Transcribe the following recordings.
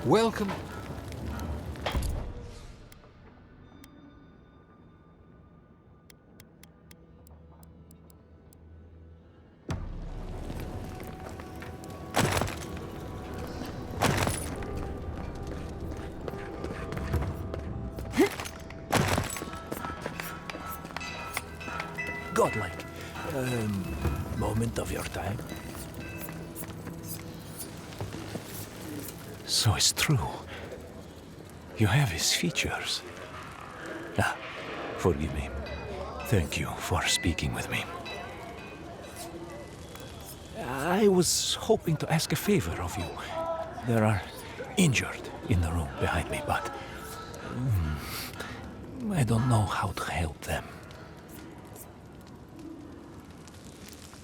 Welcome. Godlike. Moment of your time. So it's true. You have his features. Ah, forgive me. Thank you for speaking with me. I was hoping to ask a favor of you. There are injured in the room behind me, but I don't know how to help them.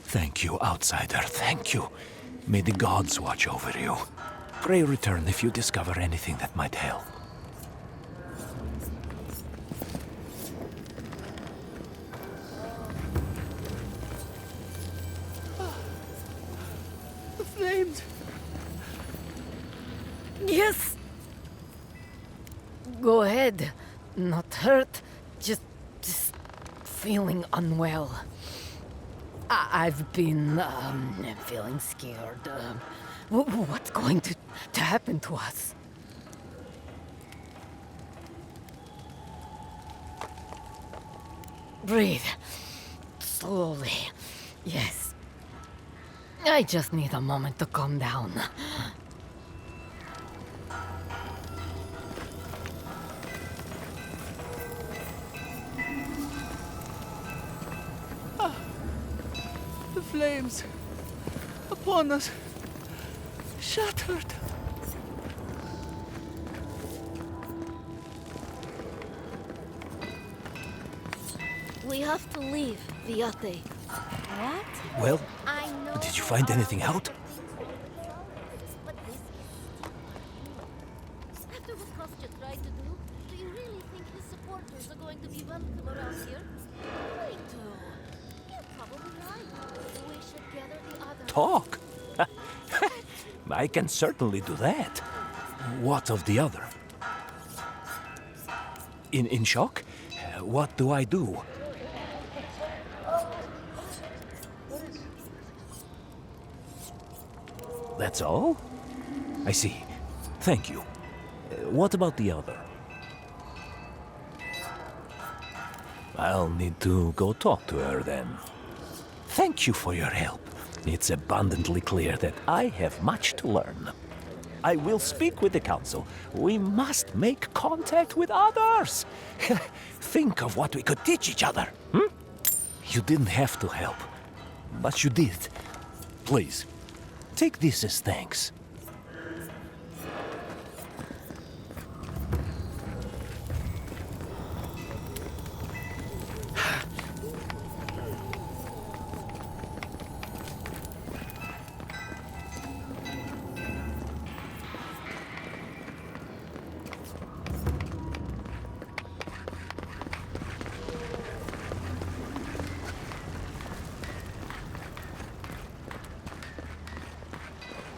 Thank you, outsider. Thank you. May the gods watch over you. Pray return if you discover anything that might help. The flames! Yes! Go ahead. Not hurt. Just feeling unwell. I've been, feeling scared. What's going to happen to us? Breathe. Slowly. Yes. I just need a moment to calm down. The flames upon us. Shattered. We have to leave, Viate. What? Well, I know. did you find anything out? But this is... After what Kostya tried to do you really think his supporters are going to be welcome around here? They do. You're probably right. We should gather the others. Talk? I can certainly do that. What of the other? In shock? What do I do? That's all? I see. Thank you. What about the other? I'll need to go talk to her then. Thank you for your help. It's abundantly clear that I have much to learn. I will speak with the council. We must make contact with others. Think of what we could teach each other. You didn't have to help, but you did. Please, take this as thanks.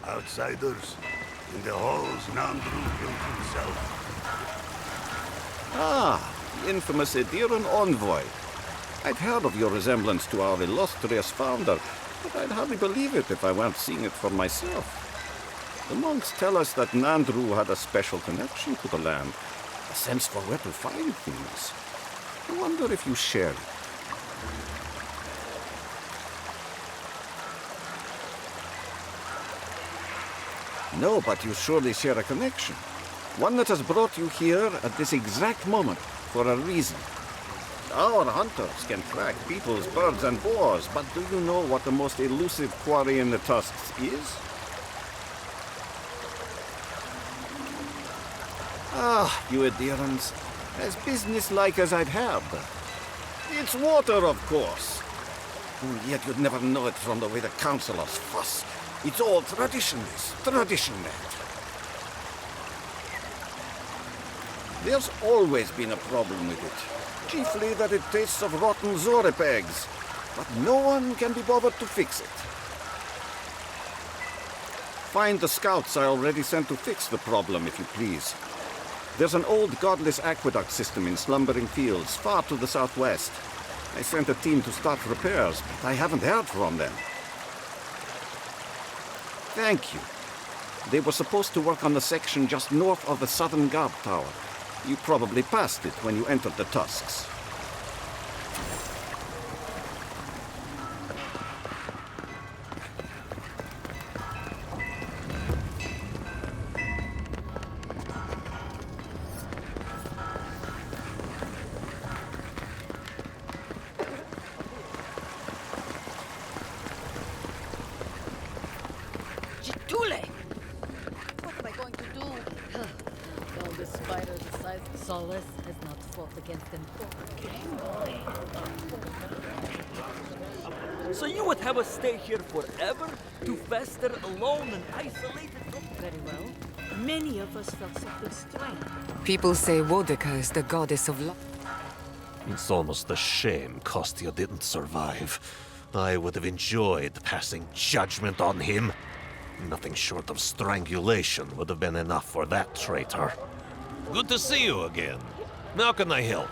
Outsiders. In the halls, Nandru built himself. Ah, the infamous Eoran Envoy. I'd heard of your resemblance to our illustrious founder, but I'd hardly believe it if I weren't seeing it for myself. The monks tell us that Nandru had a special connection to the land, a sense for where to find things. I wonder if you share it. No, but you surely share a connection. One that has brought you here at this exact moment for a reason. Our hunters can track people's birds and boars, but do you know what the most elusive quarry in the tusks is? Ah, you adherents, as businesslike as I'd have. It's water, of course. Yet you'd never know it from the way the councillors fuss. It's all tradition, this. Tradition, that. There's always been a problem with it. Chiefly that it tastes of rotten zorip eggs. But no one can be bothered to fix it. Find the scouts I already sent to fix the problem, if you please. There's an old godless aqueduct system in slumbering fields, far to the southwest. I sent a team to start repairs, but I haven't heard from them. Thank you. They were supposed to work on the section just north of the southern guard tower. You probably passed it when you entered the Tusks. What am I going to do? Though the spider the size of Solace has not fought against them. So you would have us stay here forever? To fester alone and isolated? Very well. Many of us felt something strange. People say Wodika is the goddess of love. It's almost a shame Kostya didn't survive. I would have enjoyed passing judgment on him. Nothing short of strangulation would have been enough for that traitor. Good to see you again. How can I help?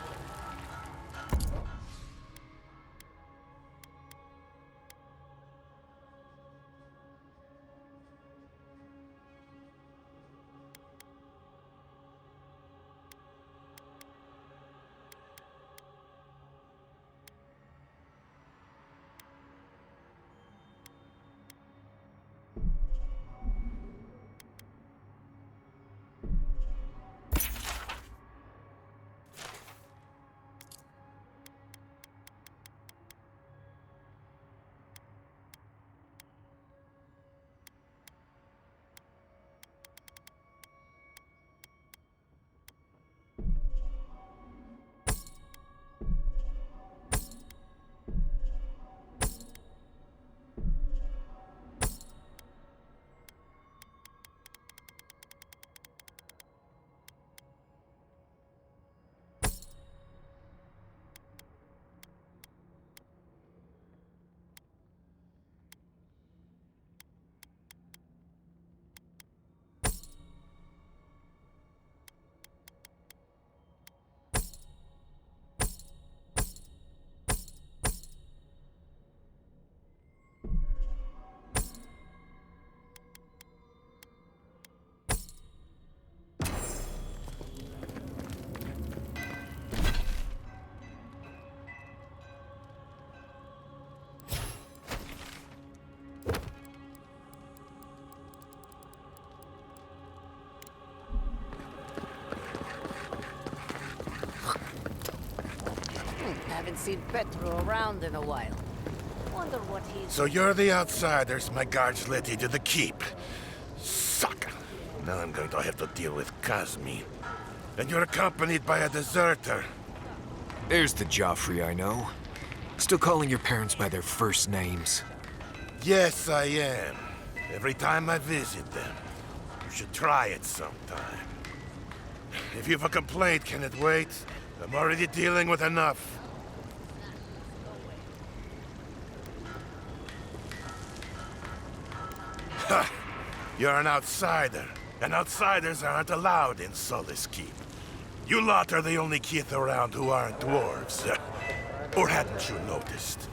Haven't seen Petro around in a while. Wonder what he's... So you're the outsiders my guards led you to the keep. Sucker. Now I'm going to have to deal with Kazmi. And you're accompanied by a deserter. There's the Joffrey I know. Still calling your parents by their first names. Yes, I am. Every time I visit them. You should try it sometime. If you've a complaint, can it wait? I'm already dealing with enough. Ha! You're an outsider, and outsiders aren't allowed in Solace Keep. You lot are the only kith around who aren't dwarves. Or hadn't you noticed?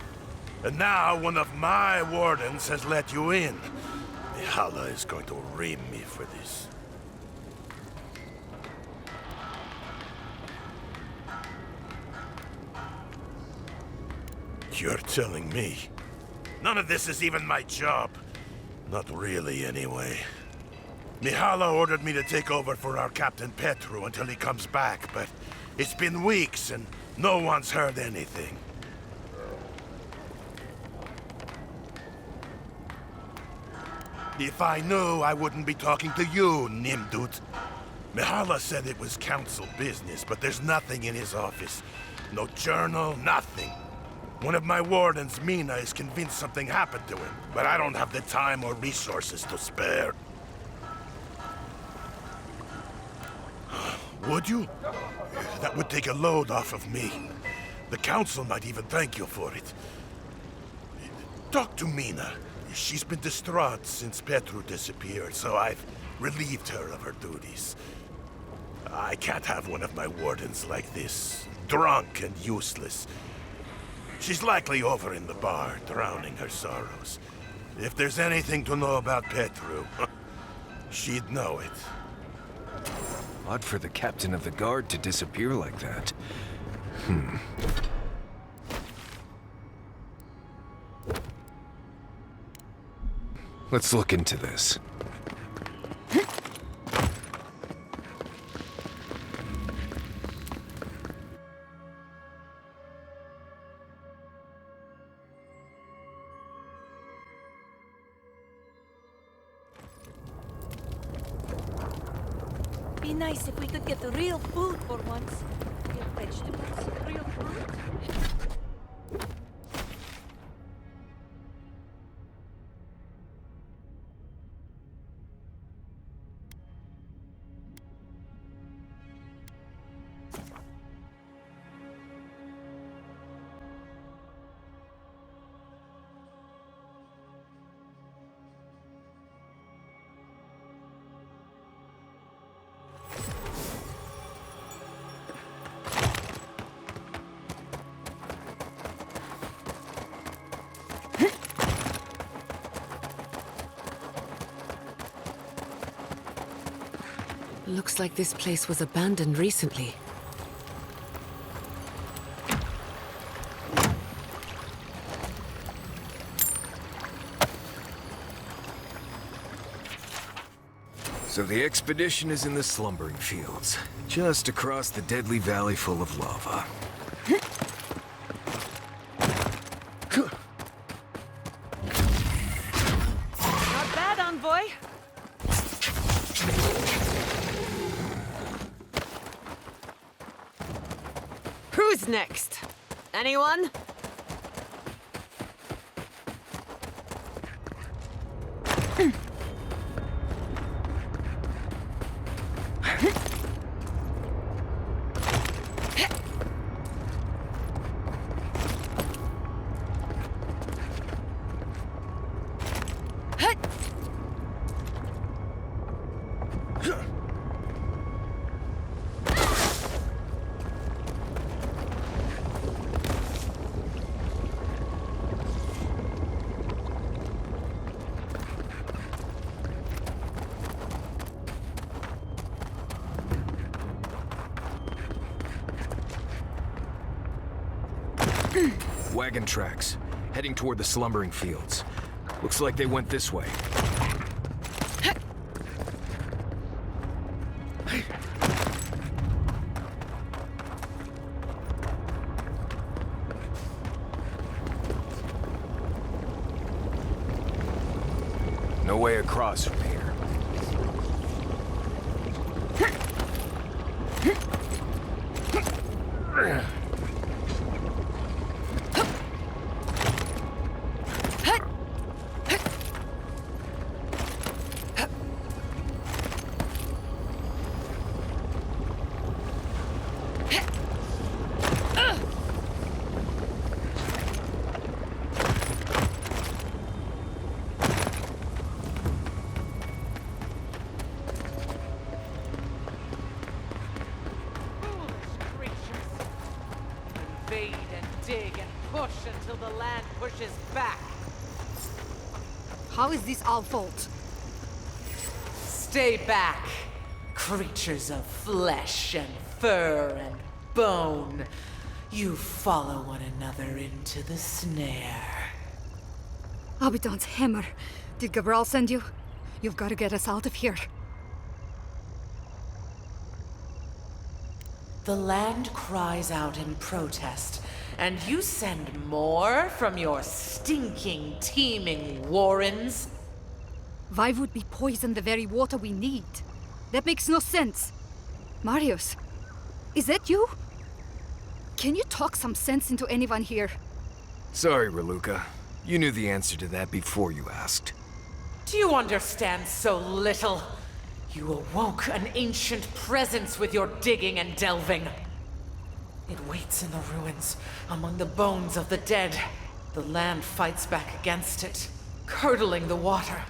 And now one of my wardens has let you in. Mihala is going to ream me for this. You're telling me? None of this is even my job. Not really, anyway. Mihala ordered me to take over for our Captain Petru until he comes back, but it's been weeks and no one's heard anything. If I knew, I wouldn't be talking to you, Nimdut. Mihala said it was council business, but there's nothing in his office. No journal, nothing. One of my wardens, Mina, is convinced something happened to him, but I don't have the time or resources to spare. Would you? That would take a load off of me. The council might even thank you for it. Talk to Mina. She's been distraught since Petru disappeared, so I've relieved her of her duties. I can't have one of my wardens like this, drunk and useless. She's likely over in the bar, drowning her sorrows. If there's anything to know about Petru, she'd know it. Odd for the captain of the guard to disappear like that. Let's look into this. Be nice if we could get the real food for once. Real vegetables, real fruit. Looks like this place was abandoned recently. So the expedition is in the slumbering fields, just across the deadly valley full of lava. Not bad, Envoy. Who's next? Anyone? Wagon tracks, heading toward the slumbering fields. Looks like they went this way. No way across from here. Until the land pushes back. How is this our fault? Stay back, creatures of flesh and fur and bone. You follow one another into the snare. Abidan's hammer. Did Gabral send you? You've got to get us out of here. The land cries out in protest, and you send more from your stinking, teeming warrens? Why would we poison the very water we need? That makes no sense. Marius, is that you? Can you talk some sense into anyone here? Sorry, Raluca. You knew the answer to that before you asked. Do you understand so little? You awoke an ancient presence with your digging and delving. It waits in the ruins, among the bones of the dead. The land fights back against it. curdling the water.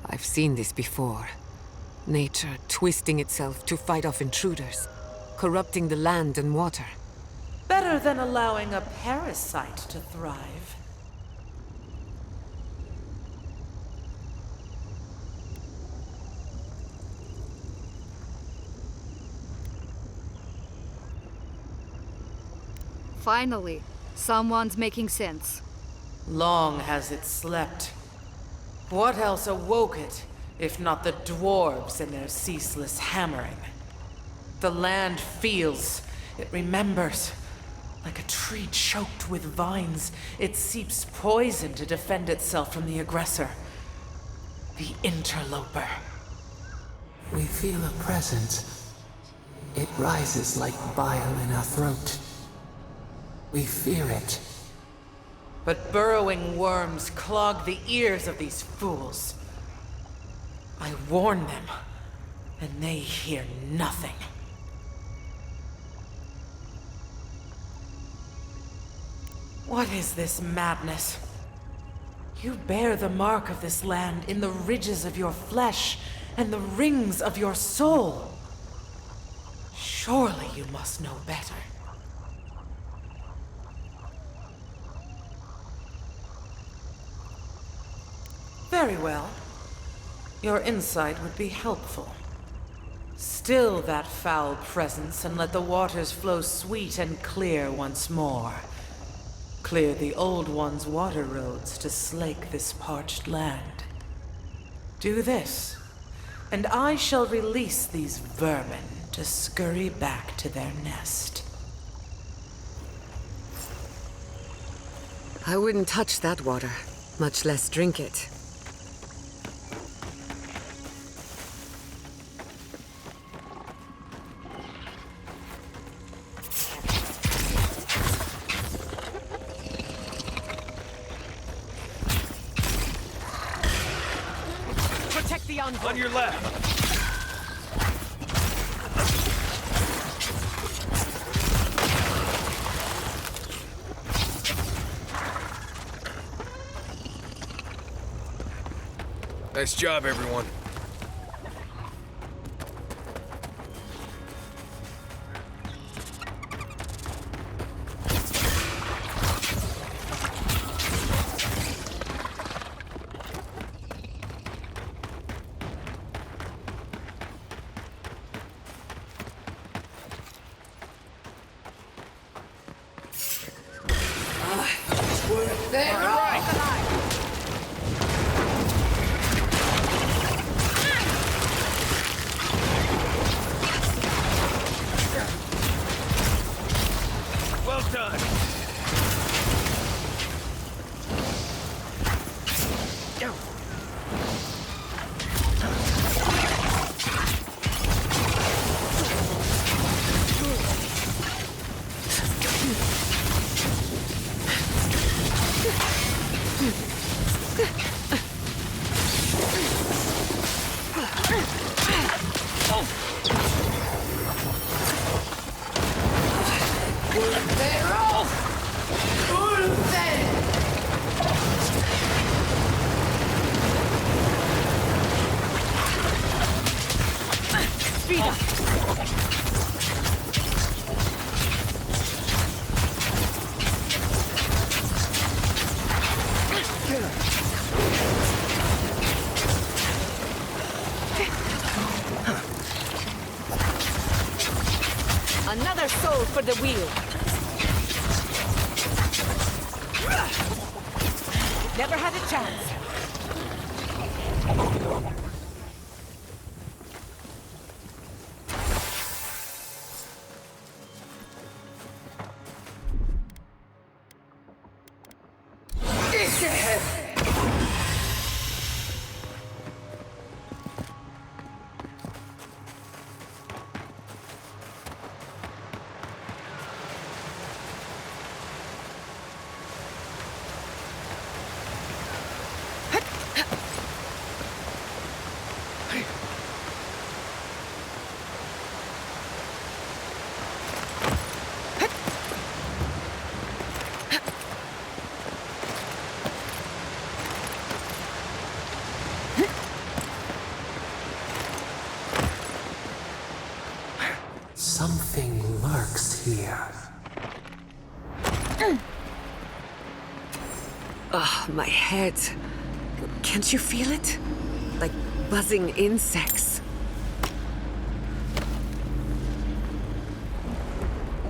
I've seen this before. Nature twisting itself to fight off intruders, corrupting the land and water. Better than allowing a parasite to thrive. Finally, someone's making sense. Long has it slept. What else awoke it, if not the dwarves and their ceaseless hammering? The land feels, it remembers. Like a tree choked with vines, it seeps poison to defend itself from the aggressor. The interloper. We feel a presence. It rises like bile in our throat. We fear it. But burrowing worms clog the ears of these fools. I warn them, and they hear nothing. What is this madness? You bear the mark of this land in the ridges of your flesh and the rings of your soul. Surely you must know better. Very well. Your insight would be helpful. Still that foul presence and let the waters flow sweet and clear once more. Clear the old one's water roads to slake this parched land. Do this, and I shall release these vermin to scurry back to their nest. I wouldn't touch that water, much less drink it. On your left. Nice job, everyone. Another soul for the wheel. Never had a chance. Something lurks here. Ugh, my head. Can't you feel it? Like buzzing insects.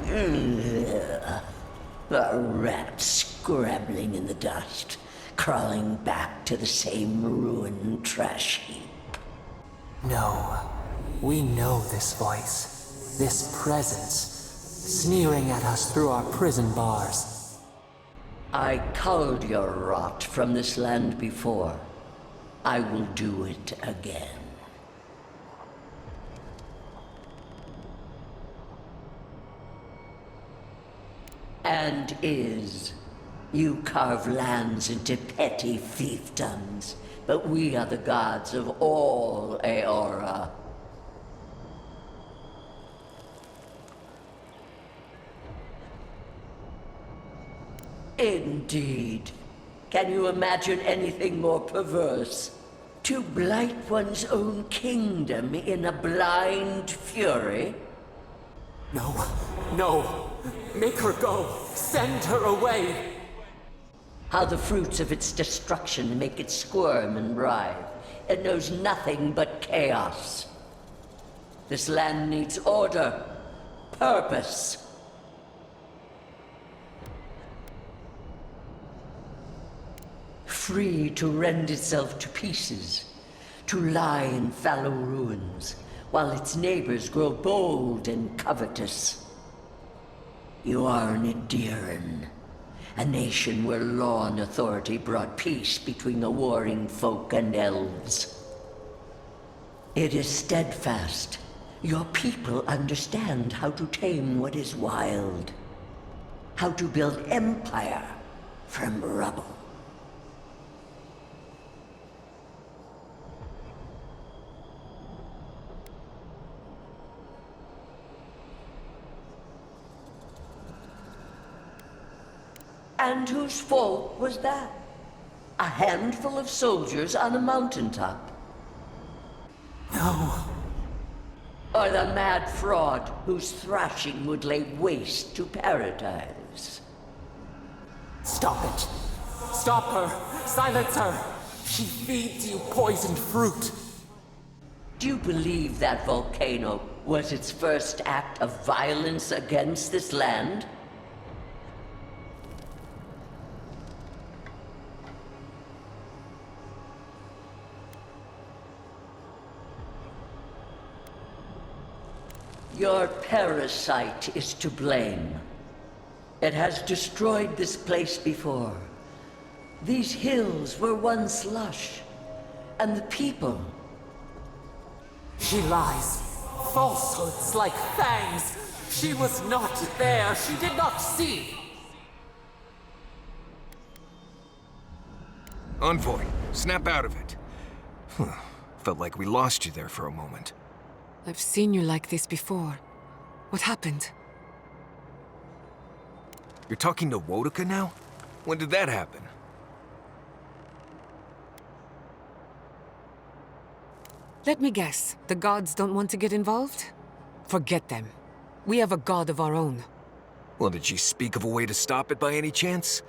A rat scrabbling in the dust, crawling back to the same ruined trash heap. No, we know this voice, this presence, sneering at us through our prison bars. I culled your rot from this land before. I will do it again. And you carve lands into petty fiefdoms, but we are the gods of all Eora. Indeed. Can you imagine anything more perverse? To blight one's own kingdom in a blind fury? No, no. Make her go. Send her away. How the fruits of its destruction make it squirm and writhe. It knows nothing but chaos. This land needs order, purpose. Free to rend itself to pieces, to lie in fallow ruins, while its neighbors grow bold and covetous. You are an Ediran, a nation where law and authority brought peace between the warring folk and elves. It is steadfast. Your people understand how to tame what is wild, how to build empire from rubble. And whose fault was that? A handful of soldiers on a mountaintop? No. Or the mad fraud whose thrashing would lay waste to paradise? Stop it. Stop her. Silence her. She feeds you poisoned fruit. Do you believe that volcano was its first act of violence against this land? Your parasite is to blame. It has destroyed this place before. These hills were once lush, and the people. She lies. Falsehoods like fangs. She was not there. She did not see. Envoy, snap out of it. Felt like we lost you there for a moment. I've seen you like this before. What happened? You're talking to Wodaka now? When did that happen? Let me guess. The gods don't want to get involved? Forget them. We have a god of our own. Well, did she speak of a way to stop it by any chance?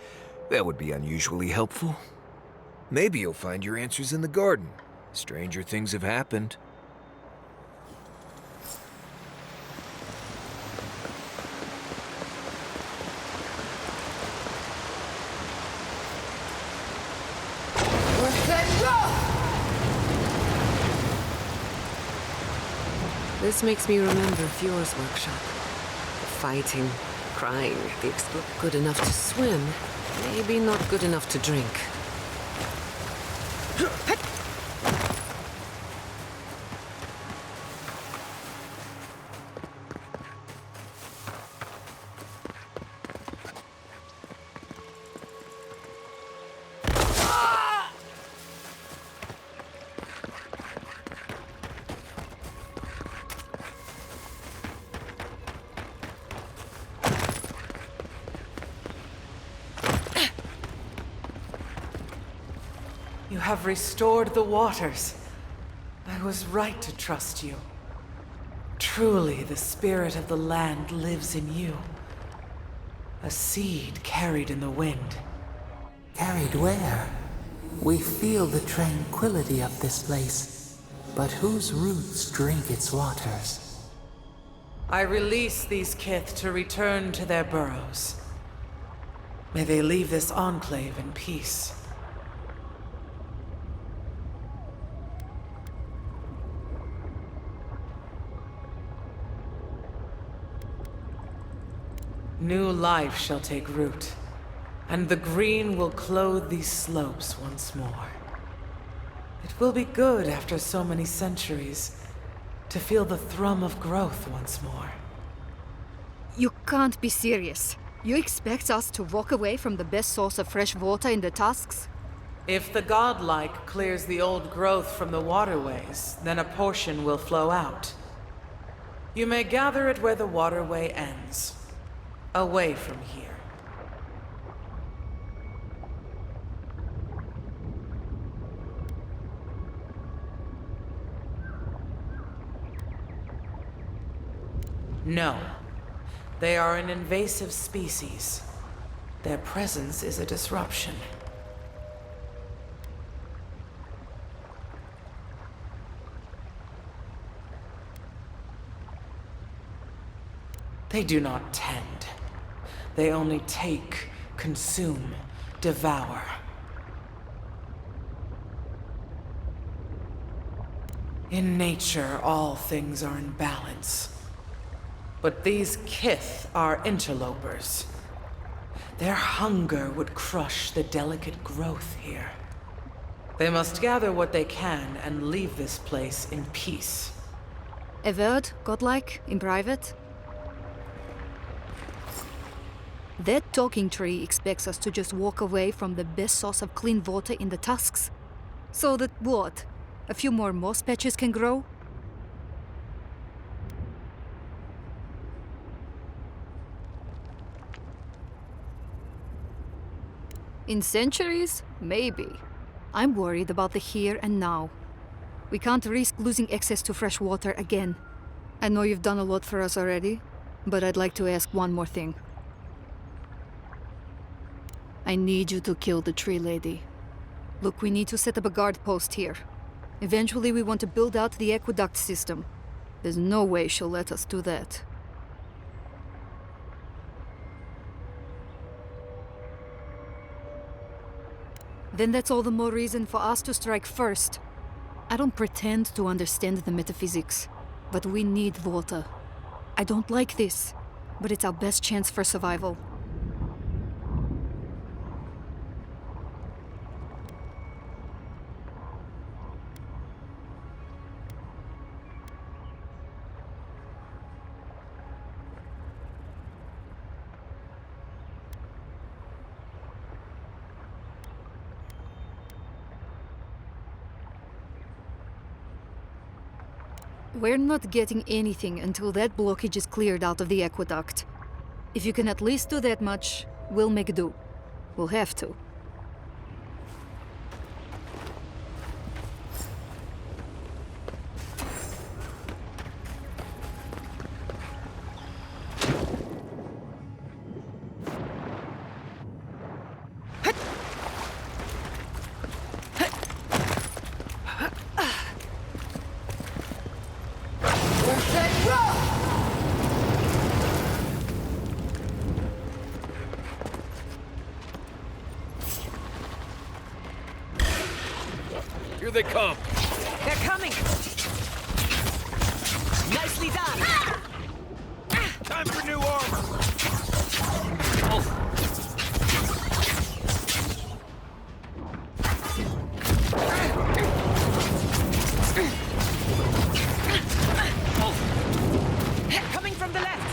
That would be unusually helpful. Maybe you'll find your answers in the garden. Stranger things have happened. This makes me remember Fiora's workshop. Fighting, crying, the good enough to swim, maybe not good enough to drink. You have restored the waters. I was right to trust you. Truly, the spirit of the land lives in you. A seed carried in the wind. Carried where? We feel the tranquility of this place, but whose roots drink its waters? I release these kith to return to their burrows. May they leave this enclave in peace. New life shall take root, and the green will clothe these slopes once more. It will be good after so many centuries to feel the thrum of growth once more. You can't be serious. You expect us to walk away from the best source of fresh water in the Tusks? If the Godlike clears the old growth from the waterways, then a portion will flow out. You may gather it where the waterway ends. Away from here. No. They are an invasive species. Their presence is a disruption. They do not tend. They only take, consume, devour. In nature, all things are in balance. But these kith are interlopers. Their hunger would crush the delicate growth here. They must gather what they can and leave this place in peace. Avowed, Godlike, in private? That talking tree expects us to just walk away from the best source of clean water in the Tusks? So that what? A few more moss patches can grow? In centuries? Maybe. I'm worried about the here and now. We can't risk losing access to fresh water again. I know you've done a lot for us already, but I'd like to ask one more thing. I need you to kill the tree lady. Look, we need to set up a guard post here. Eventually we want to build out the aqueduct system. There's no way she'll let us do that. Then that's all the more reason for us to strike first. I don't pretend to understand the metaphysics, but we need water. I don't like this, but it's our best chance for survival. We're not getting anything until that blockage is cleared out of the aqueduct. If you can at least do that much, we'll make do. We'll have to. Here they come. They're coming! Nicely done! Time for new armor. Coming from the left!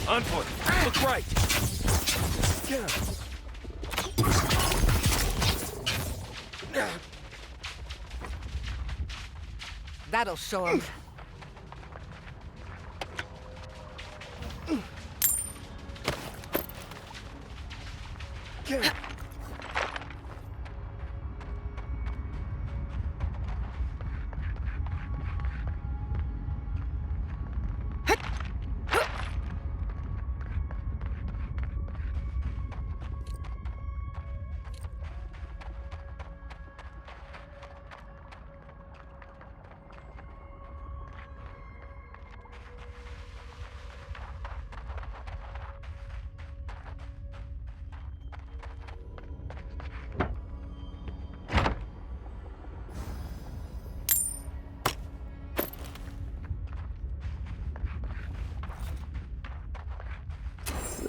Envoy, look right. That'll show him.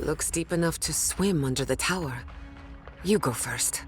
Looks deep enough to swim under the tower. You go first.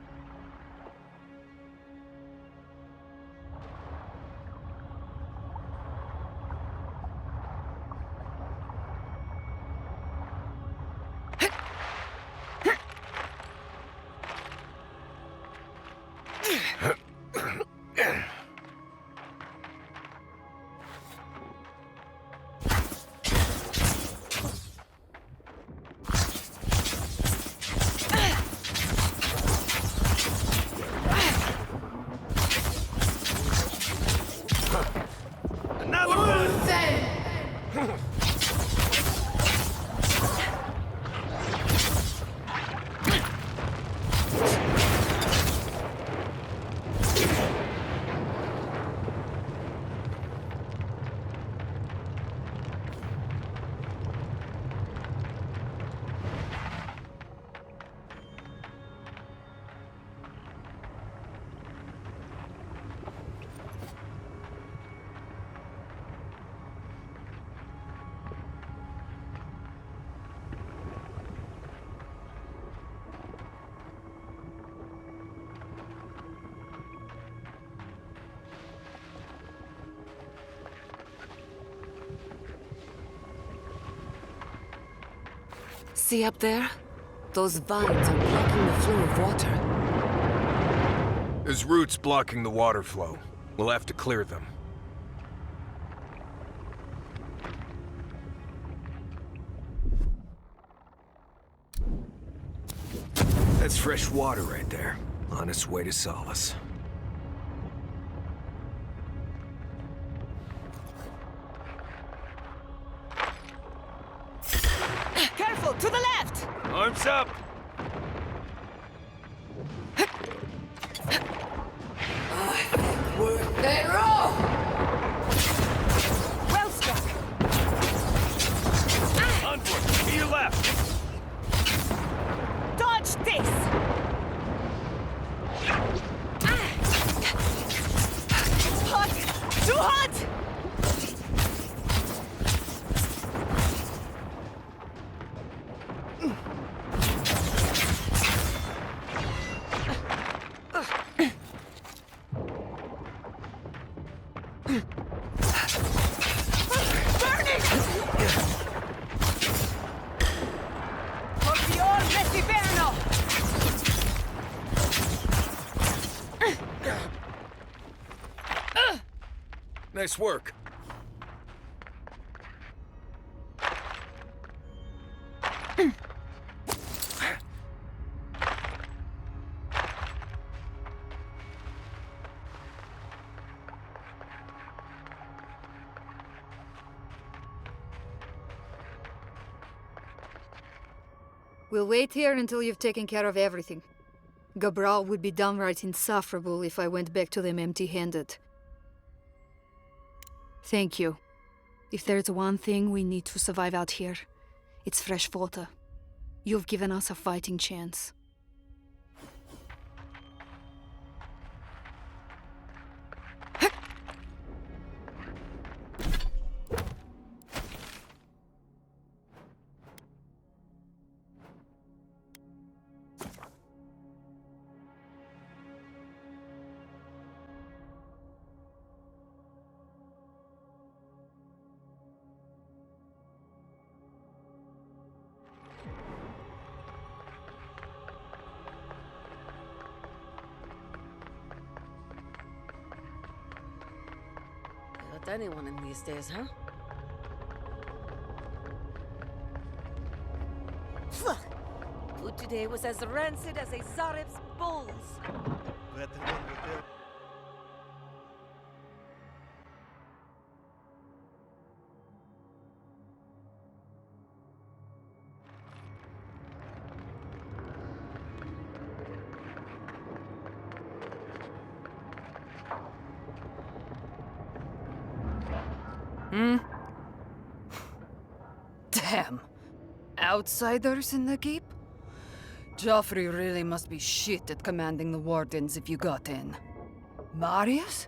See up there? Those vines are blocking the flow of water. There's roots blocking the water flow. We'll have to clear them. That's fresh water right there. On its way to Solace. Careful, to the left! Arms up! Well struck! Envoy, to your left! Dodge this! Hot! Too hot! Nice work. We'll wait here until you've taken care of everything. Gabral would be downright insufferable if I went back to them empty-handed. Thank you. If there's one thing we need to survive out here, it's fresh water. You've given us a fighting chance. Anyone in these days, huh? food today was as rancid as a Zarep's bulls. Damn. Outsiders in the keep? Joffrey really must be shit at commanding the wardens if you got in. Marius?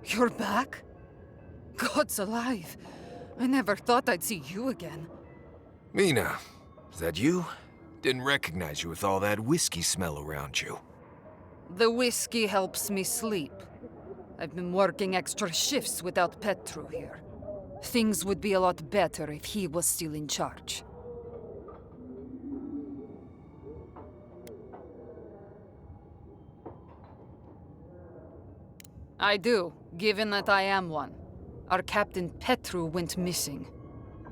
You're back? God's alive. I never thought I'd see you again. Mina, is that you? Didn't recognize you with all that whiskey smell around you. The whiskey helps me sleep. I've been working extra shifts without Petru here. Things would be a lot better if he was still in charge. I do, given that I am one. Our Captain Petru went missing.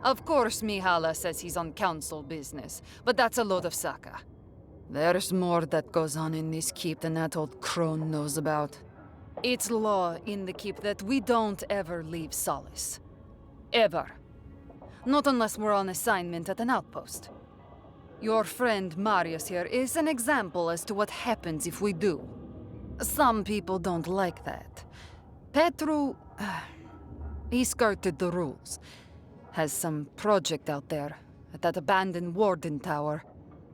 Of course Mihala says he's on council business, but that's a load of saka. There's more that goes on in this keep than that old crone knows about. It's law in the keep that we don't ever leave Solace. Ever. Not unless we're on assignment at an outpost. Your friend Marius here is an example as to what happens if we do. Some people don't like that. Petru... he skirted the rules. Has some project out there, at that abandoned warden tower.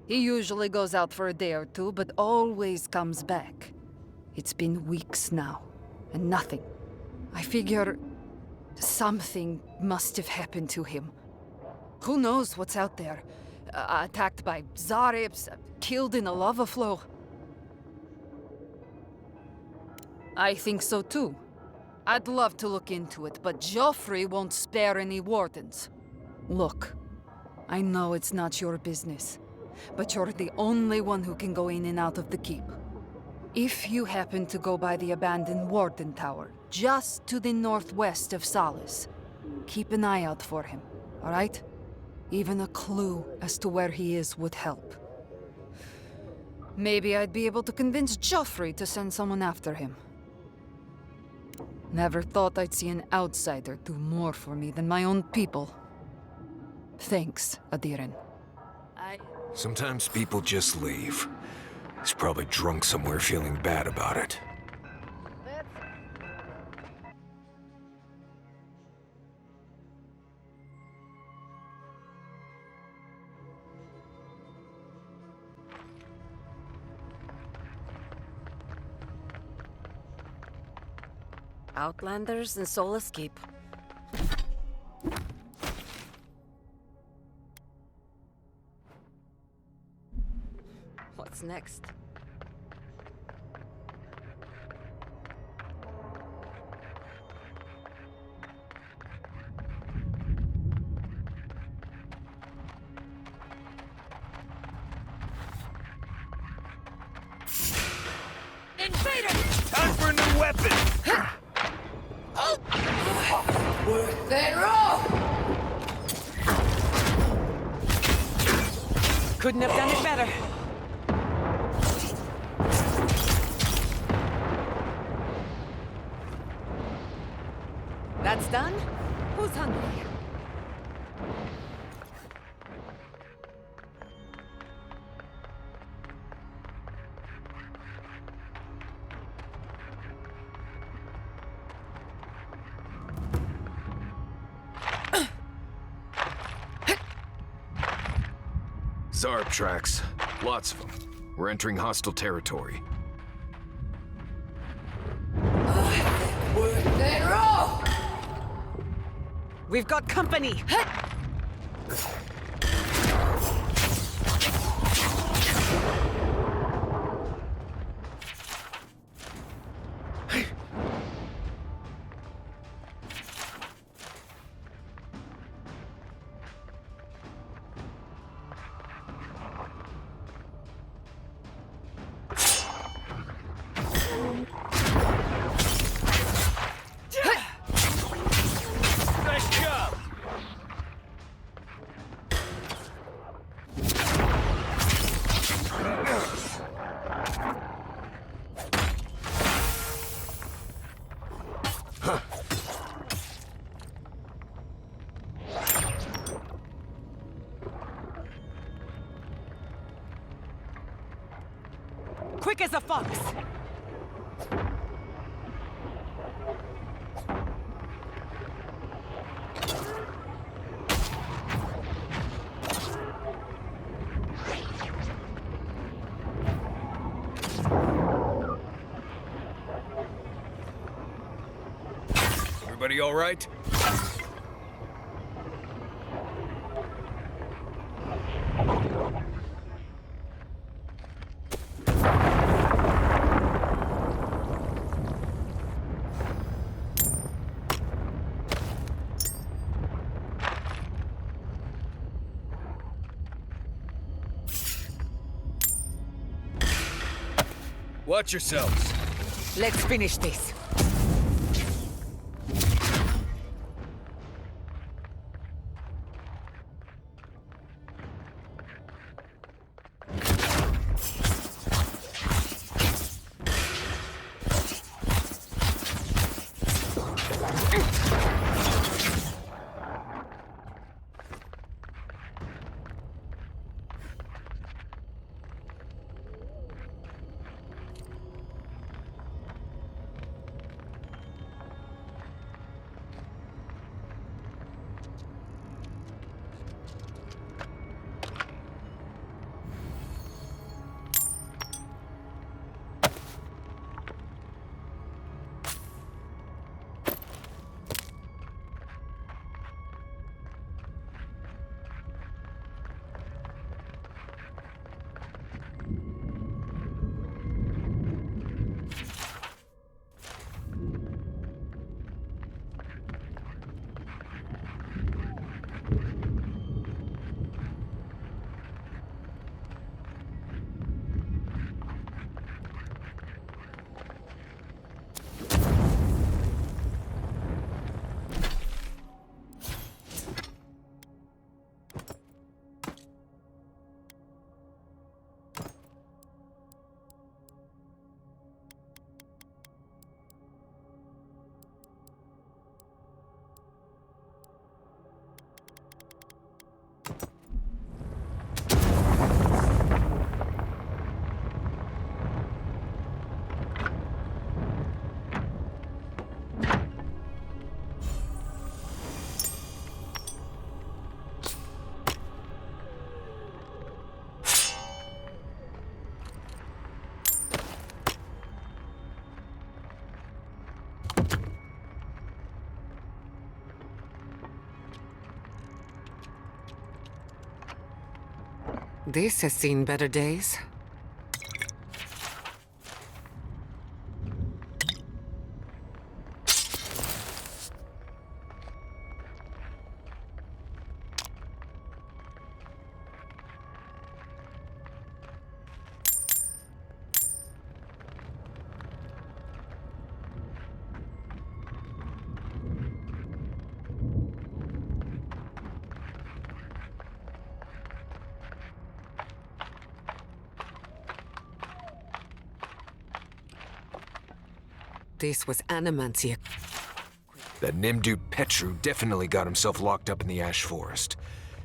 He usually goes out for a day or two, but always comes back. It's been weeks now, and nothing. I figure... something must have happened to him. Who knows what's out there? Attacked by Zareps, killed in a lava flow. I think so too. I'd love to look into it, but Joffrey won't spare any wardens. Look, I know it's not your business, but you're the only one who can go in and out of the keep. If you happen to go by the abandoned warden tower, just to the northwest of Solace, keep an eye out for him, all right? Even a clue as to where he is would help. Maybe I'd be able to convince Joffrey to send someone after him. Never thought I'd see an outsider do more for me than my own people. Thanks, Adiren. Sometimes people just leave. He's probably drunk somewhere feeling bad about it. Outlanders and Solace Keep. What's next? Invader! Time for a new weapon! Worth that roll! Couldn't have done it better. That's done? Who's hungry? Zarb tracks. Lots of them. We're entering hostile territory. Worth that roll! We've got company! Quick as a fox! Everybody all right? Watch yourselves. Let's finish this. This has seen better days. This was Animantia. That Nimdu Petru definitely got himself locked up in the Ash Forest.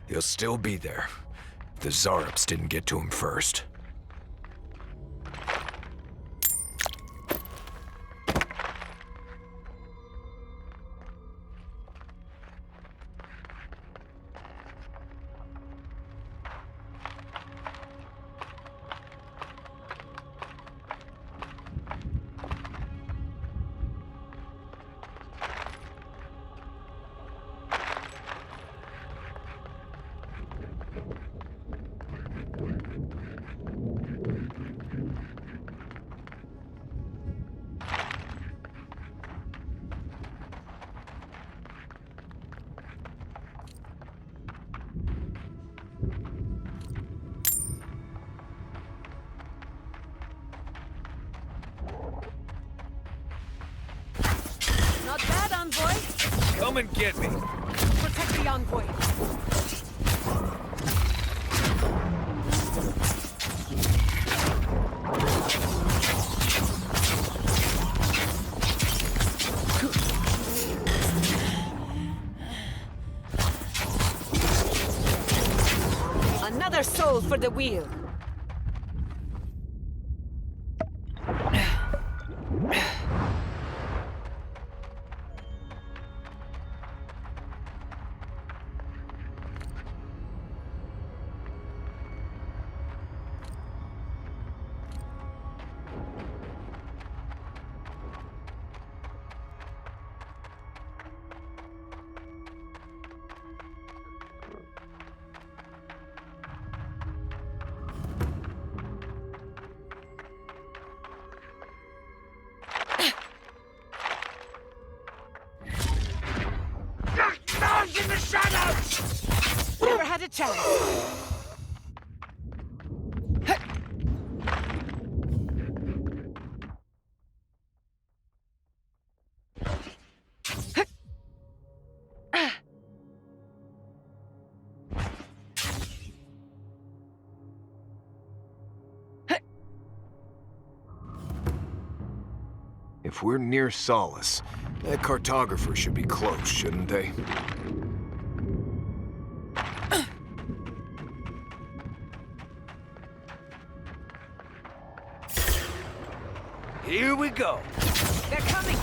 He'll still be there. The Zarups didn't get to him first. Not bad, Envoy. Come and get me. Protect the Envoy. Another soul for the wheel. chance. If we're near Solace, that cartographer should be close, shouldn't they? Here we go. They're coming.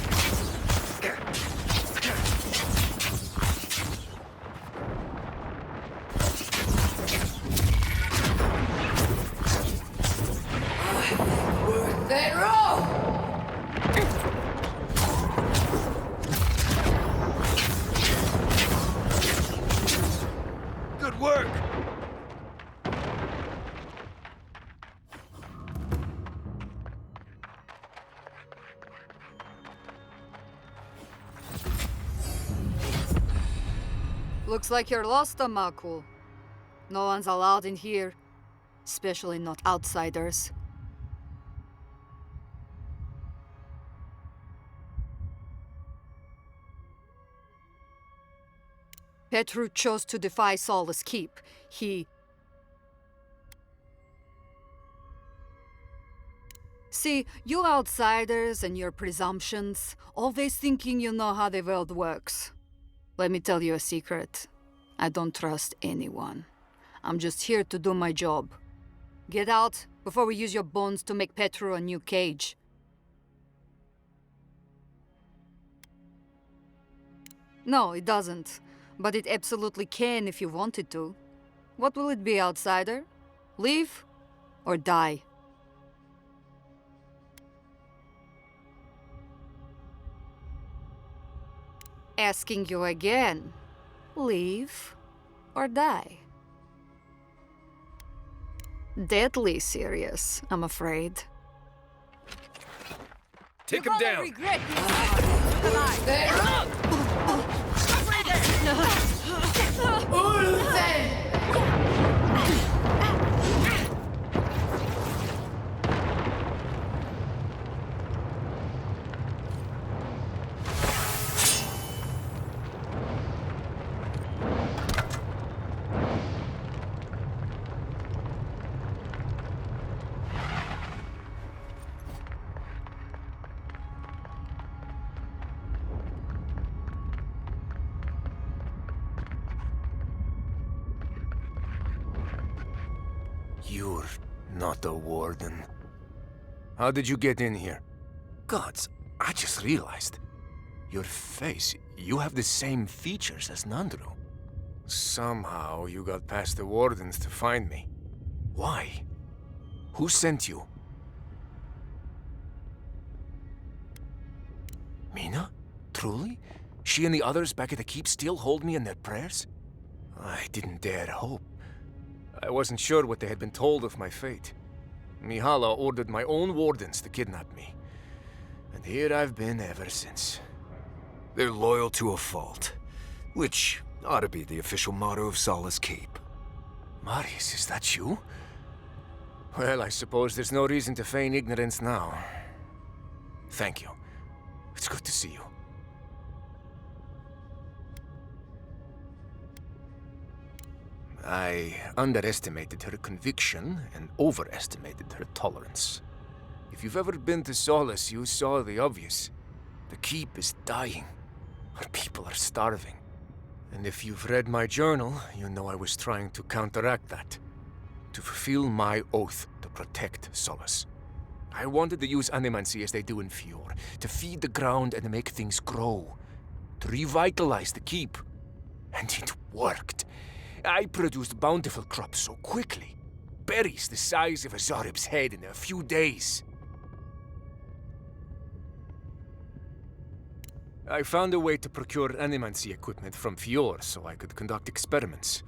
They roll! Good work! Looks like you're lost, Amalur. No one's allowed in here, especially not outsiders. Petru chose to defy Solace Keep. See, you outsiders and your presumptions, always thinking you know how the world works. Let me tell you a secret. I don't trust anyone. I'm just here to do my job. Get out before we use your bones to make Petru a new cage. No, it doesn't. But it absolutely can if you wanted to. What will it be, outsider? Leave or die? Asking you again. Leave or die? Deadly serious, I'm afraid. Take him down! Regret You're not a warden. How did you get in here? Gods, I just realized. Your face, you have the same features as Nandru. Somehow you got past the wardens to find me. Why? Who sent you? Mina? Truly? She and the others back at the keep still hold me in their prayers? I didn't dare hope. I wasn't sure what they had been told of my fate. Mihala ordered my own wardens to kidnap me. And here I've been ever since. They're loyal to a fault, which ought to be the official motto of Solace Keep. Marius, is that you? Well, I suppose there's no reason to feign ignorance now. Thank you. It's good to see you. I underestimated her conviction and overestimated her tolerance. If you've ever been to Solace, you saw the obvious. The keep is dying. Our people are starving. And if you've read my journal, you know I was trying to counteract that. To fulfill my oath to protect Solace. I wanted to use animancy as they do in Fior, to feed the ground and make things grow. To revitalize the keep. And it worked. I produced bountiful crops so quickly. Berries the size of a Zarib's head in a few days. I found a way to procure animancy equipment from Fior so I could conduct experiments.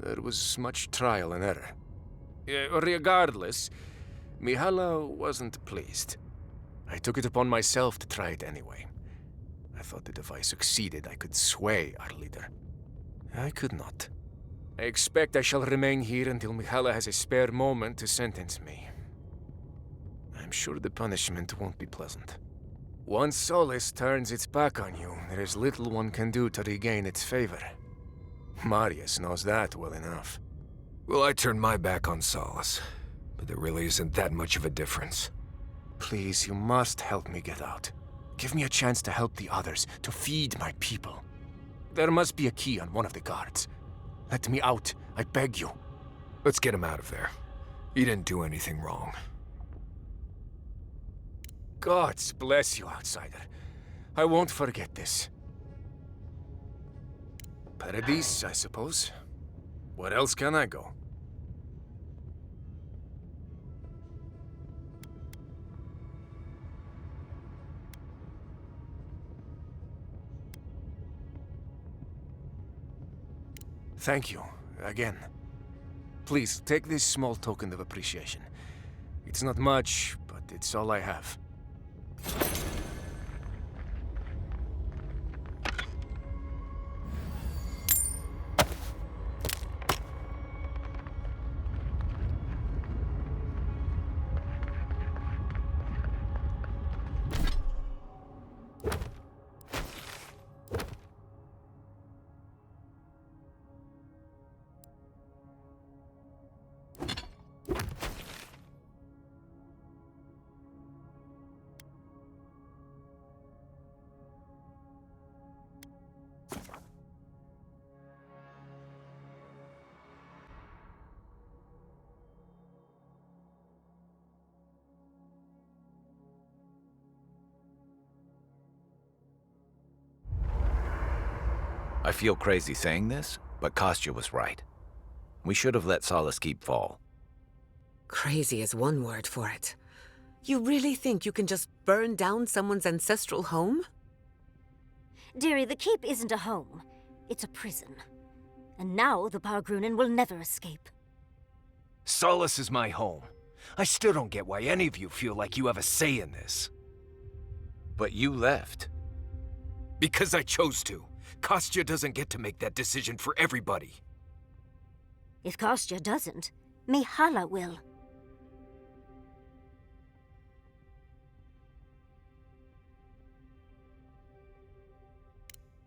There was much trial and error. Regardless, Mihala wasn't pleased. I took it upon myself to try it anyway. I thought that if I succeeded, I could sway our leader. I could not. I expect I shall remain here until Mihala has a spare moment to sentence me. I'm sure the punishment won't be pleasant. Once Solace turns its back on you, there is little one can do to regain its favor. Marius knows that well enough. Well, I turned my back on Solace, but there really isn't that much of a difference. Please, you must help me get out. Give me a chance to help the others, to feed my people. There must be a key on one of the guards. Let me out, I beg you. Let's get him out of there. He didn't do anything wrong. Gods bless you, outsider. I won't forget this. Paradise, I suppose. Where else can I go? Thank you, again. Please, take this small token of appreciation. It's not much, but it's all I have. I feel crazy saying this, but Kostya was right. We should have let Solace Keep fall. Crazy is one word for it. You really think you can just burn down someone's ancestral home? Dearie, the keep isn't a home. It's a prison. And now the Bargrunen will never escape. Solace is my home. I still don't get why any of you feel like you have a say in this. But you left. Because I chose to. Kostya doesn't get to make that decision for everybody. If Kostya doesn't, Mihala will.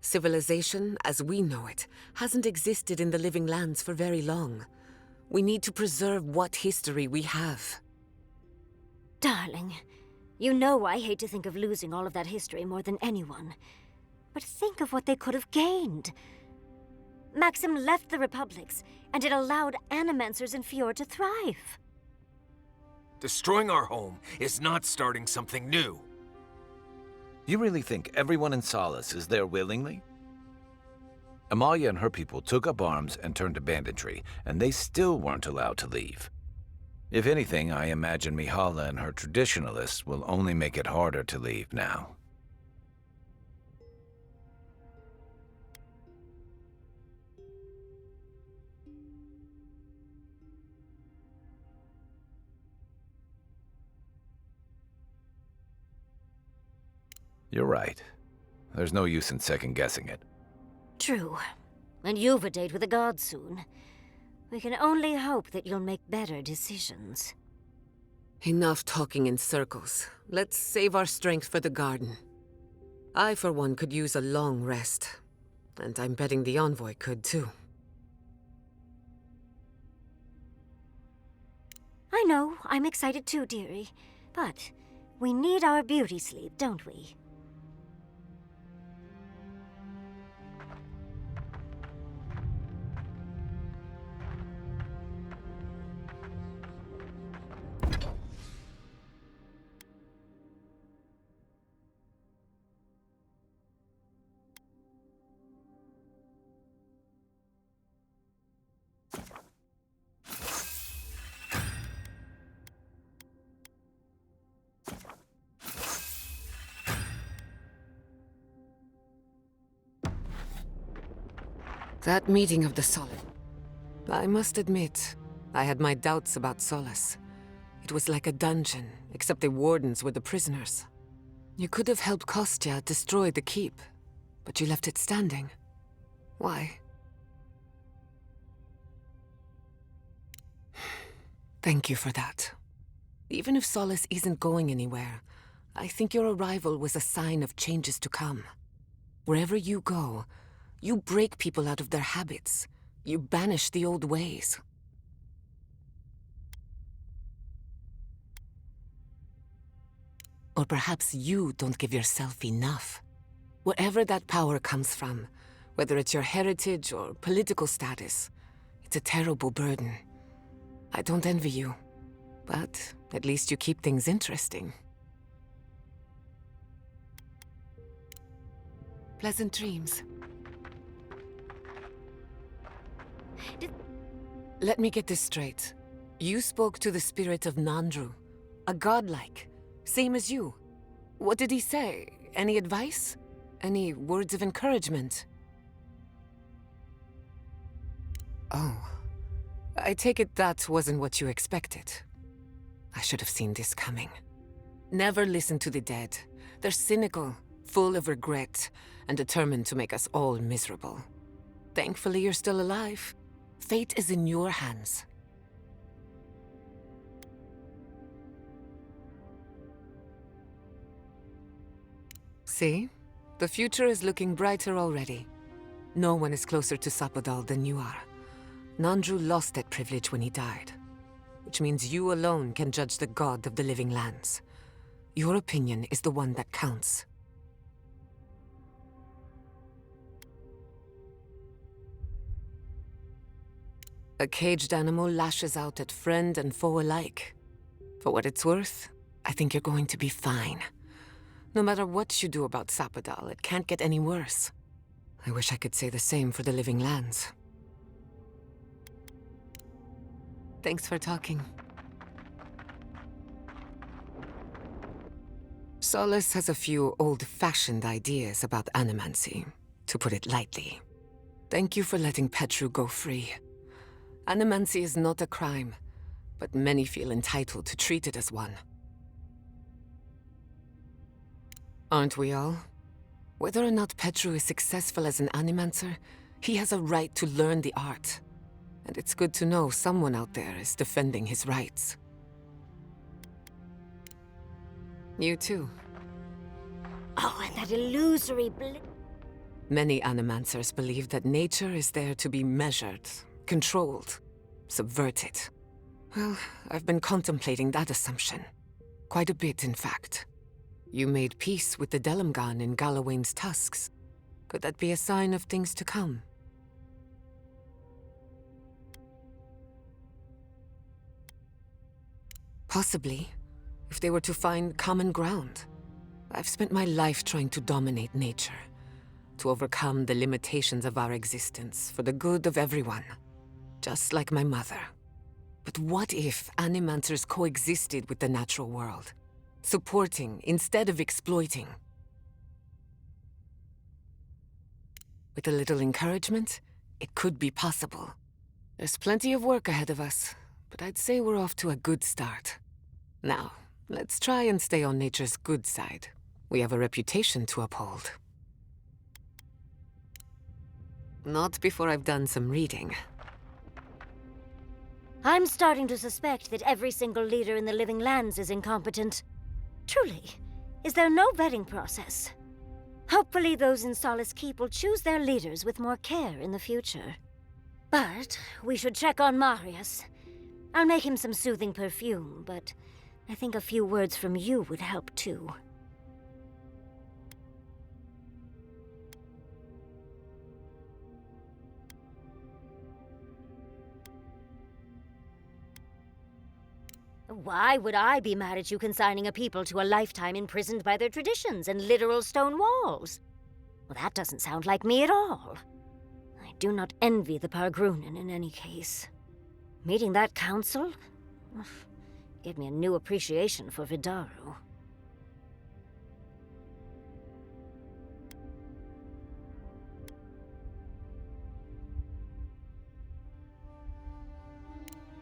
Civilization, as we know it, hasn't existed in the Living Lands for very long. We need to preserve what history we have. Darling, you know I hate to think of losing all of that history more than anyone. But think of what they could have gained. Maxim left the Republics, and it allowed animancers in Fjord to thrive. Destroying our home is not starting something new. You really think everyone in Solace is there willingly? Amalia and her people took up arms and turned to banditry, and they still weren't allowed to leave. If anything, I imagine Mihala and her traditionalists will only make it harder to leave now. You're right. There's no use in second-guessing it. True. And you've a date with the gods soon. We can only hope that you'll make better decisions. Enough talking in circles. Let's save our strength for the garden. I, for one, could use a long rest. And I'm betting the Envoy could, too. I know, I'm excited too, dearie. But we need our beauty sleep, don't we? That meeting of the Solid. I must admit, I had my doubts about Solace. It was like a dungeon, except the wardens were the prisoners. You could have helped Kostya destroy the keep, but you left it standing. Why? Thank you for that. Even if Solace isn't going anywhere, I think your arrival was a sign of changes to come. Wherever you go, you break people out of their habits. You banish the old ways. Or perhaps you don't give yourself enough. Wherever that power comes from, whether it's your heritage or political status, it's a terrible burden. I don't envy you, but at least you keep things interesting. Pleasant dreams. Let me get this straight. You spoke to the spirit of Nandru, a godlike, same as you. What did he say? Any advice? Any words of encouragement? Oh. I take it that wasn't what you expected. I should have seen this coming. Never listen to the dead. They're cynical, full of regret, and determined to make us all miserable. Thankfully, you're still alive. Fate is in your hands. See? The future is looking brighter already. No one is closer to Sapadal than you are. Nandru lost that privilege when he died, which means you alone can judge the god of the living lands. Your opinion is the one that counts. A caged animal lashes out at friend and foe alike. For what it's worth, I think you're going to be fine. No matter what you do about Sapadal, it can't get any worse. I wish I could say the same for the living lands. Thanks for talking. Solace has a few old-fashioned ideas about animancy, to put it lightly. Thank you for letting Petru go free. Animancy is not a crime, but many feel entitled to treat it as one. Aren't we all? Whether or not Petru is successful as an animancer, he has a right to learn the art. And it's good to know someone out there is defending his rights. You too. Oh, and that illusory Many animancers believe that nature is there to be measured, controlled, subverted. Well, I've been contemplating that assumption. Quite a bit, in fact. You made peace with the Delamgan in Galawain's tusks. Could that be a sign of things to come? Possibly, if they were to find common ground. I've spent my life trying to dominate nature, to overcome the limitations of our existence for the good of everyone, just like my mother. But what if animancers coexisted with the natural world, supporting instead of exploiting? With a little encouragement, it could be possible. There's plenty of work ahead of us, but I'd say we're off to a good start. Now, let's try and stay on nature's good side. We have a reputation to uphold. Not before I've done some reading. I'm starting to suspect that every single leader in the living lands is incompetent. Truly, is there no vetting process? Hopefully those in Solace Keep will choose their leaders with more care in the future. But we should check on Marius. I'll make him some soothing perfume, but I think a few words from you would help too. Why would I be mad at you consigning a people to a lifetime imprisoned by their traditions and literal stone walls? Well, that doesn't sound like me at all. I do not envy the Pargrunen in any case. Meeting that council gave me a new appreciation for Vidaru.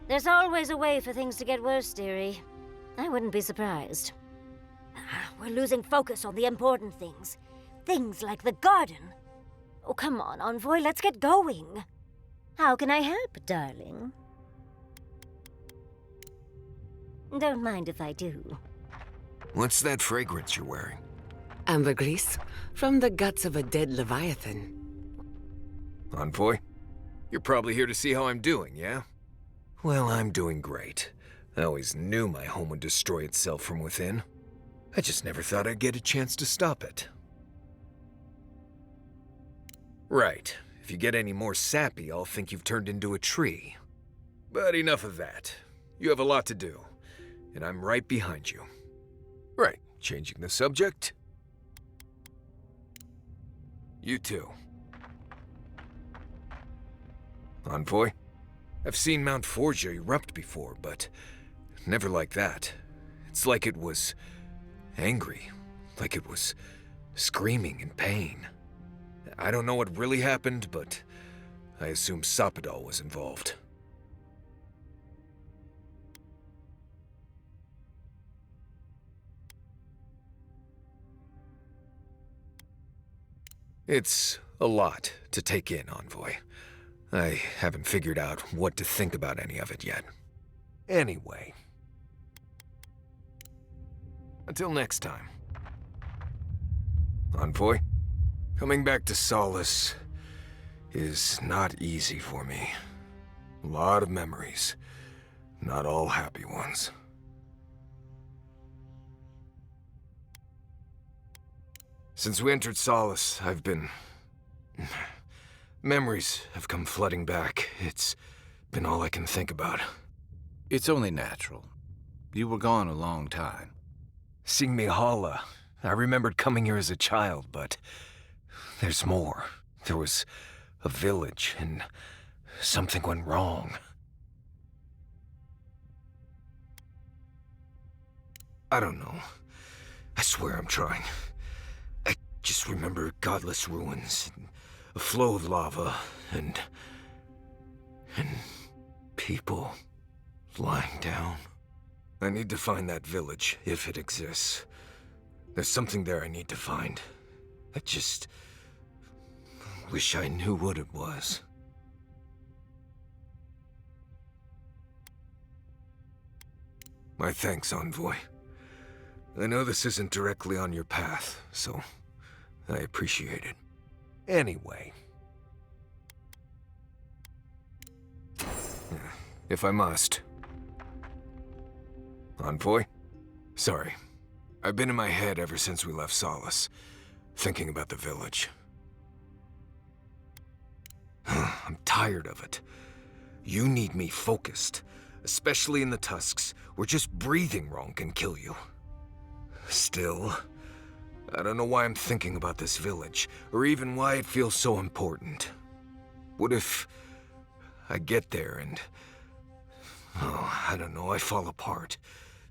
There's always a way for things to get worse, dearie. I wouldn't be surprised. We're losing focus on the important things. Things like the garden. Oh, come on, Envoy, let's get going. How can I help, darling? Don't mind if I do. What's that fragrance you're wearing? Ambergris, from the guts of a dead leviathan. Envoy? You're probably here to see how I'm doing, yeah? Well, I'm doing great. I always knew my home would destroy itself from within. I just never thought I'd get a chance to stop it. Right. If you get any more sappy, I'll think you've turned into a tree. But enough of that. You have a lot to do, and I'm right behind you. Right, changing the subject. You too. Envoy? I've seen Mount Forgia erupt before, but never like that. It's like it was angry, like it was screaming in pain. I don't know what really happened, but I assume Sopadal was involved. It's a lot to take in, Envoy. I haven't figured out what to think about any of it yet. Anyway. Until next time. Envoy, coming back to Solace is not easy for me. A lot of memories, not all happy ones. Since we entered Solace, I've been... Memories have come flooding back. It's been all I can think about. It's only natural. You were gone a long time. Seeing Mihala, I remembered coming here as a child, but there's more. There was a village, and something went wrong. I don't know. I swear I'm trying. I just remember godless ruins, and a flow of lava, and people lying down. I need to find that village, if it exists. There's something there I need to find. I just wish I knew what it was. My thanks, Envoy. I know this isn't directly on your path, so I appreciate it. Anyway. If I must. Envoy? Sorry. I've been in my head ever since we left Solace, thinking about the village. I'm tired of it. You need me focused, especially in the tusks, where just breathing wrong can kill you. Still, I don't know why I'm thinking about this village, or even why it feels so important. What if I get there and... oh, I don't know, I fall apart.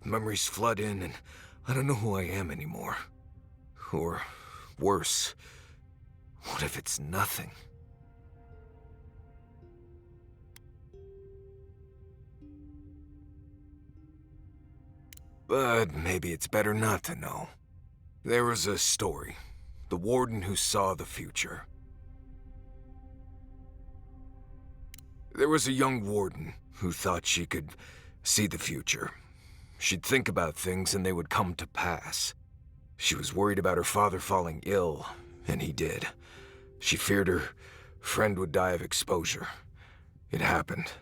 Memories flood in and I don't know who I am anymore. Or worse, what if it's nothing? But maybe it's better not to know. There was a story. The warden who saw the future. There was a young warden who thought she could see the future. She'd think about things and they would come to pass. She was worried about her father falling ill, and he did. She feared her friend would die of exposure. It happened.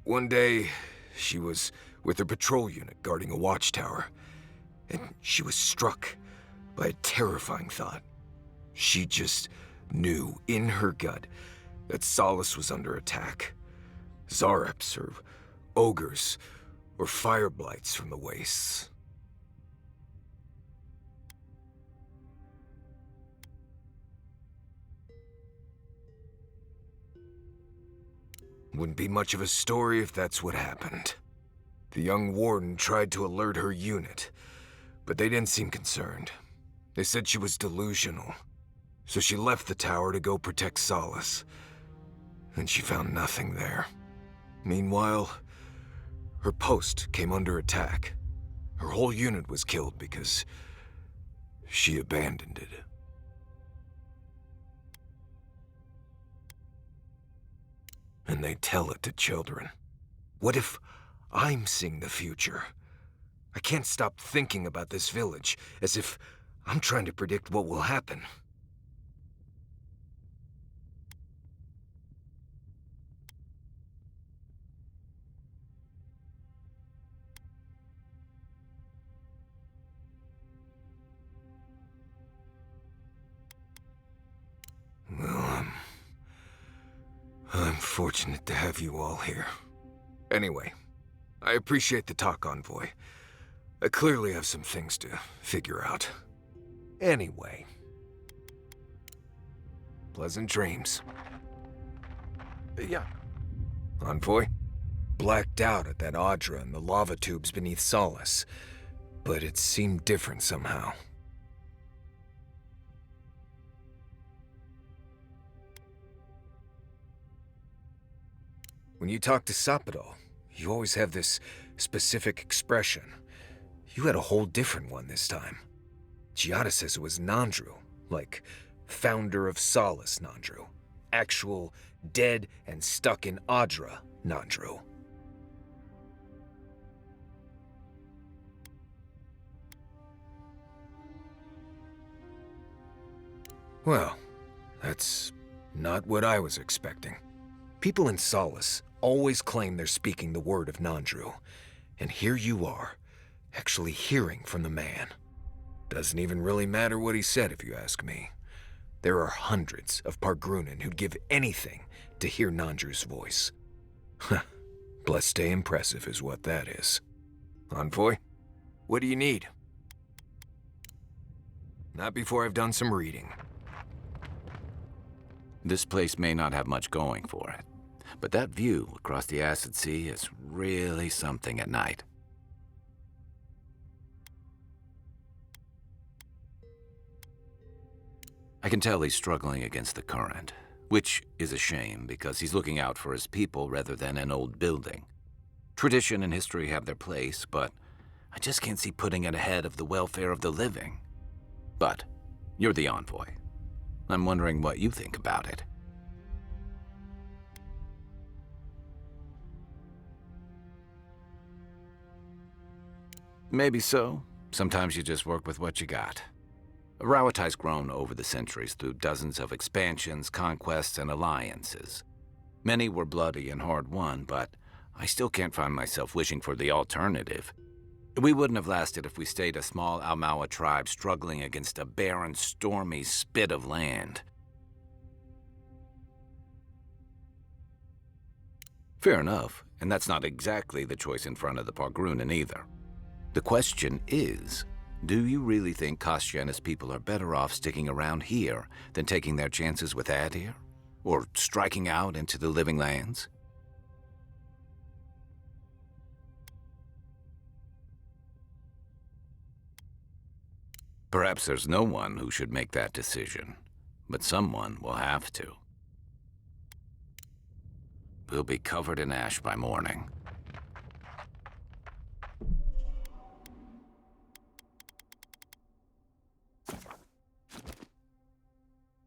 One day, she was with her patrol unit guarding a watchtower, and she was struck by a terrifying thought. She just knew in her gut that Solace was under attack. Zareps, or Augurs, or fire blights from the wastes. Wouldn't be much of a story if that's what happened. The young warden tried to alert her unit, but they didn't seem concerned. They said she was delusional, so she left the tower to go protect Solace. And she found nothing there. Meanwhile, her post came under attack. Her whole unit was killed because she abandoned it. And they tell it to children. What if I'm seeing the future? I can't stop thinking about this village, as if I'm trying to predict what will happen. Well, I'm fortunate to have you all here. Anyway, I appreciate the talk, Envoy. I clearly have some things to figure out. Anyway. Pleasant dreams. Yeah. Envoy? Blacked out at that Audra and the lava tubes beneath Solace, but it seemed different somehow. When you talk to Sapado, you always have this specific expression. You had a whole different one this time. Giada says it was Nandru, like founder of Solace Nandru. Actual dead and stuck in Audra Nandru. Well, that's not what I was expecting. People in Solace always claim they're speaking the word of Nandru, and here you are, actually hearing from the man. Doesn't even really matter what he said if you ask me. There are hundreds of Pargrunan who'd give anything to hear Nandru's voice. Blessed day impressive is what that is. Envoy, what do you need? Not before I've done some reading. This place may not have much going for it, but that view across the Acid Sea is really something at night. I can tell he's struggling against the current, which is a shame because he's looking out for his people rather than an old building. Tradition and history have their place, but I just can't see putting it ahead of the welfare of the living. But you're the Envoy. I'm wondering what you think about it. Maybe so. Sometimes you just work with what you got. Rawatai's grown over the centuries through dozens of expansions, conquests, and alliances. Many were bloody and hard-won, but I still can't find myself wishing for the alternative. We wouldn't have lasted if we stayed a small Almawa tribe struggling against a barren, stormy spit of land. Fair enough, and that's not exactly the choice in front of the Pargrunan either. The question is, do you really think Kostya and his people are better off sticking around here than taking their chances with Adir? Or striking out into the living lands? Perhaps there's no one who should make that decision, but someone will have to. We'll be covered in ash by morning.